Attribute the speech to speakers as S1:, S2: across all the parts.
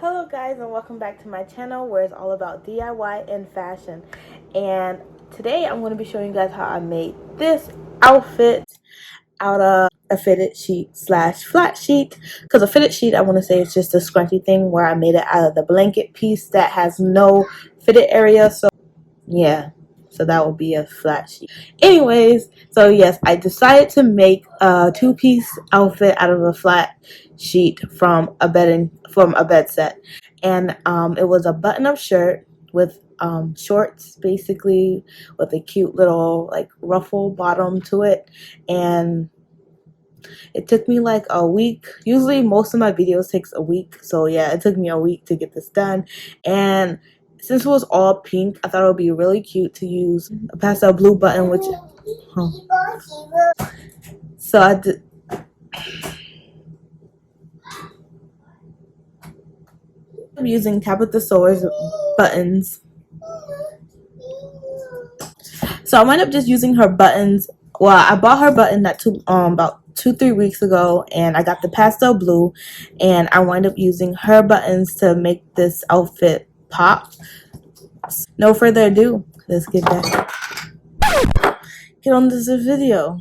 S1: Hello guys, and welcome back to my channel where it's all about DIY and fashion. And today I'm going to be showing you guys how I made this outfit out of a fitted sheet slash flat sheet. Because a fitted sheet, I want to say, it's just a scrunchy thing where I made it out of the blanket piece that has no fitted area. So yeah, so that will be a flat sheet. Anyways, so yes, I decided to make a two-piece outfit out of a flat sheet from a bed set, and it was a button-up shirt with shorts, basically, with a cute little like ruffle bottom to it. And it took me like a week. Usually most of my videos takes a week, so yeah, it took me a week to get this done. And since it was all pink, I thought it would be really cute to use a pastel blue button, which so I did. I'm using Tabitha Sewers buttons. So I wound up just using her buttons. Well, I bought her button about 2-3 weeks ago, and I got the pastel blue, and I wound up using her buttons to make this outfit pop. No further ado, let's get on this video.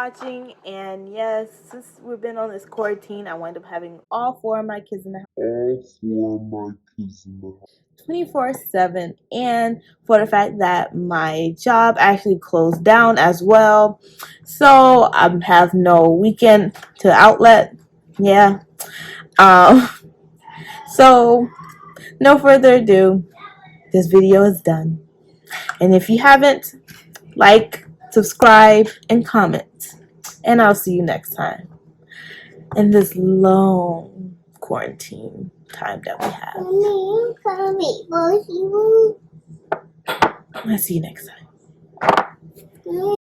S1: watching. And yes, since we've been on this quarantine, I wound up having all four of my kids in the house. 24/7, and for the fact that my job actually closed down as well, so I have no weekend to outlet. Yeah. Um. So no further ado, this video is done. And if you haven't, like, subscribe, and comment. And I'll see you next time in this long quarantine time that we have. I'll see you next time.